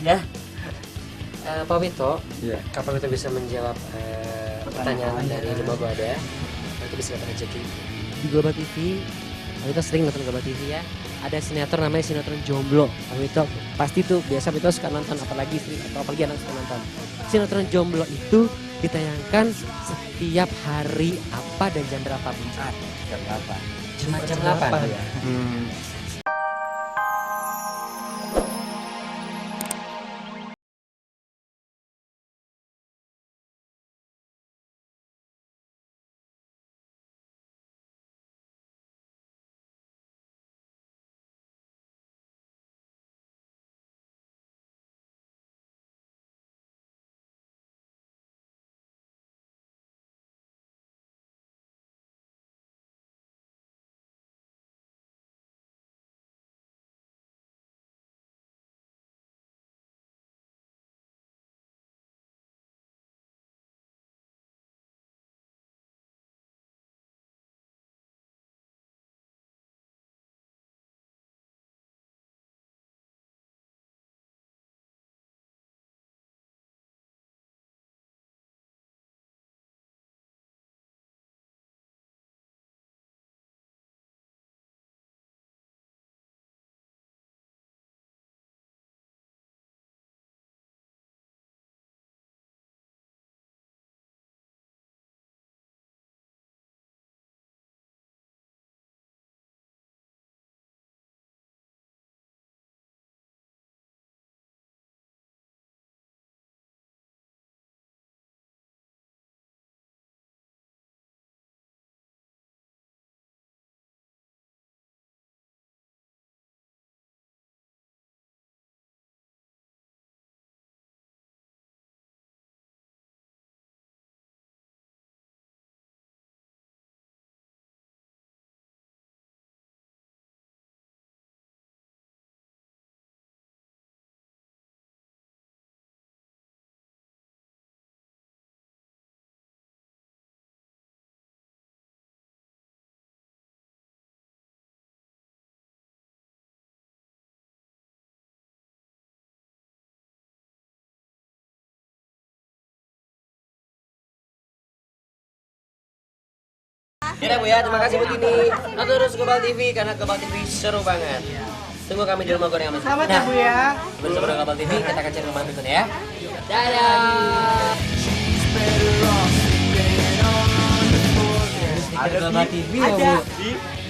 Ya, Pak Wito, Iya. kapan kita bisa menjawab pertanyaan dari Lembaga Ada? Nanti bisa dapat rezeki di Global TV. Pak Wito sering nonton Global TV ya. Ada sinetron namanya sinetron Jomblo. Pak Wito pasti tuh biasa Wito suka nonton, apalagi istri atau apalagi anak suka nonton. Sinetron Jomblo itu ditayangkan setiap hari apa dan jam berapa? Jam 8. Jam 8 ya. Ya Bu ya, terima kasih Bu Tini. Nonton terus Global TV karena Global TV seru banget. Tunggu kami di rumah goreng sama Selamat ya Bu ya. bersama dengan Global TV, kita akan cari rumah berikutnya ya. Dadah. Ada Global TV ya Bu.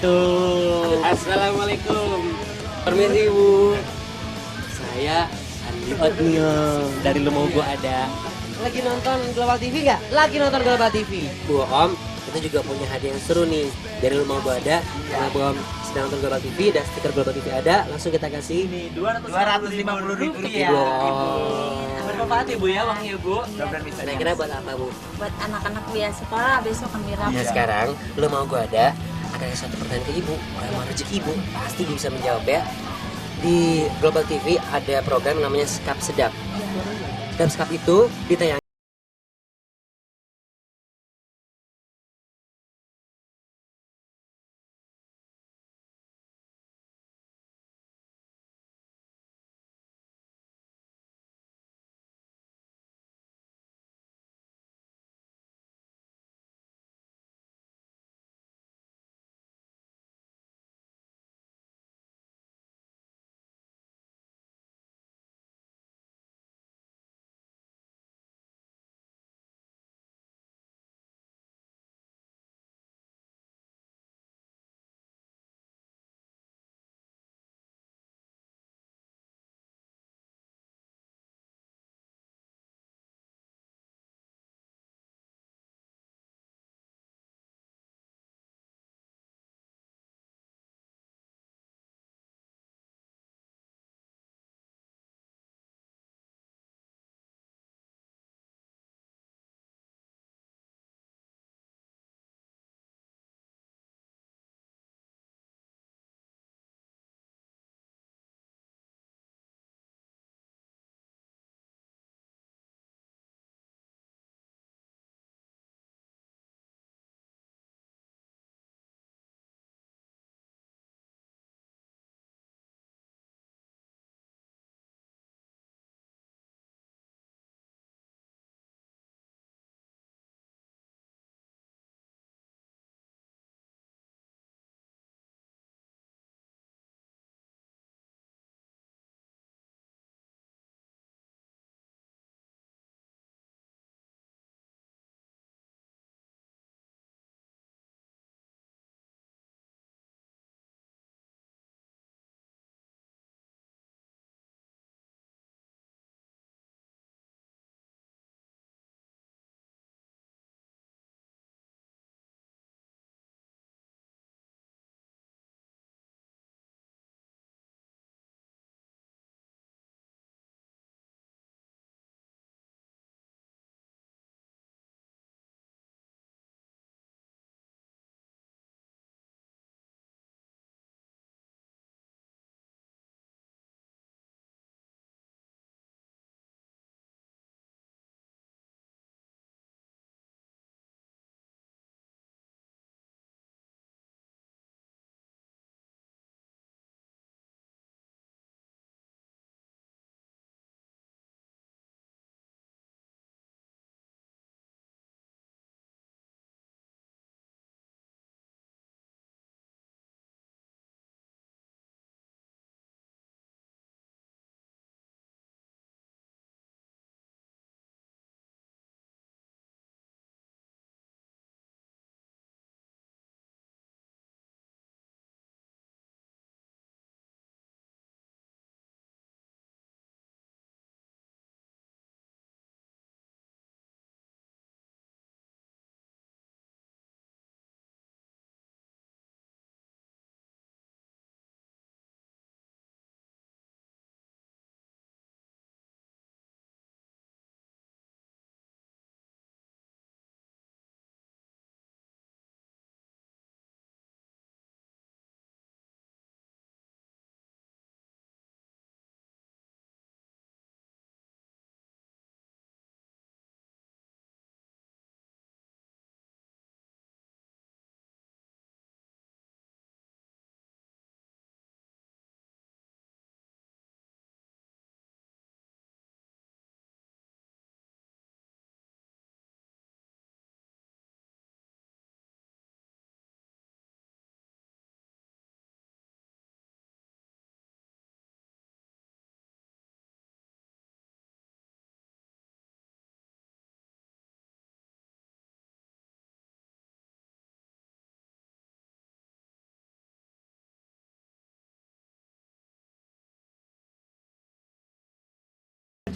Tuh. Assalamualaikum. Permisi Bu. Saya Andi Otnyo dari Lemonggo Ada. Lagi nonton Global TV nggak? Lagi nonton Global TV. Bu Om, kita juga punya hadiah yang seru nih dari Lemonggo Ada. Karena Bu Om sedang nonton Global TV dan stiker Global TV ada, langsung kita kasih Ini 250.000 rupiah. Bermanfaat ya Bu ya uangnya Bu. Kira-kira buat apa Bu? Buat anak-anak biasa sekolah besok kami Nah rapat. sekarang Lemonggo Ada akan ada satu pertanyaan ke Ibu. Orang mau rezeki Ibu pasti bisa menjawab ya. Di Global TV ada program namanya Sekap Sedap. Dan Sekap itu ditayangkan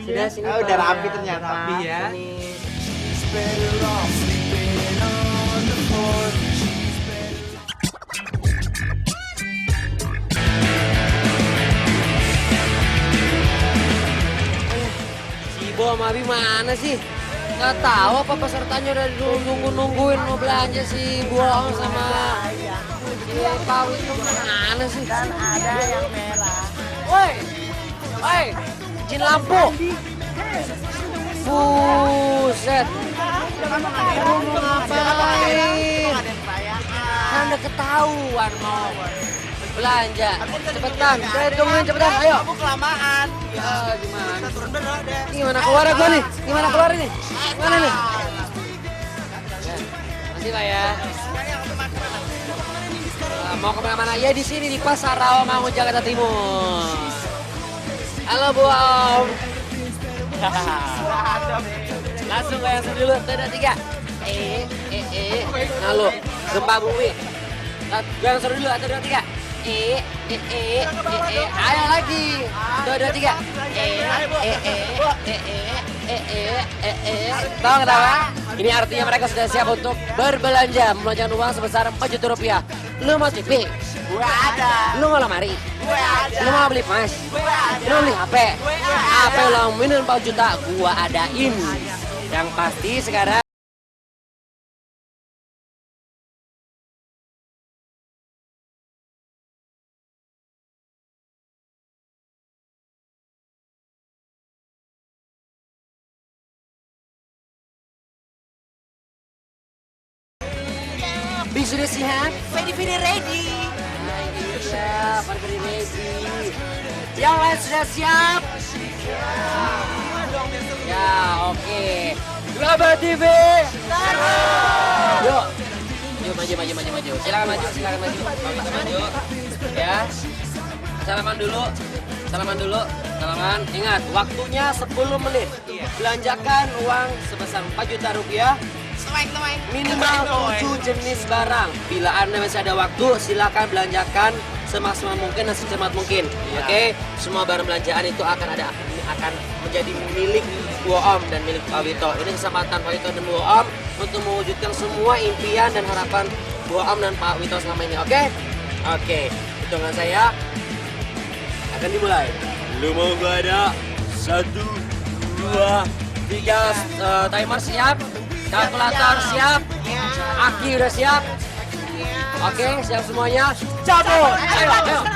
Sudah sini. Oh, udah Pak. rapi ternyata. Rapi ya. Sini. Si Bo sama Abi mana sih? Nggak tahu apa pesertanya udah nungguin mau belanja si Boong sama si Pawi itu mana sih? Dan ada yang merah. Woi, woi, jin lampu. Buset. Lu mau ngapain? Kan udah ketahuan mau belanja. Cepetan, saya tungguin cepetan, ayo. Kamu kelamaan. Ah, gimana? Kita turun dulu deh. Gimana keluar gua nih? Gimana keluar nih? Mana nih? Masih Pak ya. Mau kemana-mana? Ya di sini di Pasar Rawamangun Jakarta Timur. Halo Bu Om. Langsung goyang dulu. 1, 2, 3. Halo, gempa bumi. Goyang dulu. 1, 2, 3. Ayo lagi. 1, 2, 3. Tahu kenapa? Ini artinya mereka sudah siap untuk berbelanja, membelanjakan uang sebesar 4 juta rupiah. Lu mau TV? Gue ada. Lu mau lemari? Gue ada. Lu mau beli emas? Gue ada. Lu beli HP? HP lo minum 4 juta, gua adain. Yang pasti sekarang Bing sudah siap? Vini ready. Iya, Parkir ready. Yang lain sudah siap? Ya, oke. Global TV. Yuk. Yuk maju. Silakan maju. Bapak maju. Ya. Salaman dulu. Salaman. Ingat, waktunya 10 menit. Belanjakan uang sebesar 4 juta rupiah. Minimal 7 jenis barang. Bila Anda masih ada waktu, silakan belanjakan semaksimal mungkin dan secepat mungkin. Oke? Semua barang belanjaan itu akan menjadi milik Bu Om dan milik Pak Wito. Ini kesempatan Pak Wito dan Bu Om untuk mewujudkan semua impian dan harapan Bu Om dan Pak Wito selama ini. Oke? Oke. Hitungan saya akan dimulai. Lu mau gua ada 1, 2, 3. Timer siap. Kalkulator siap. Aki udah siap. Oke, siap semuanya. Cabut. Ayo.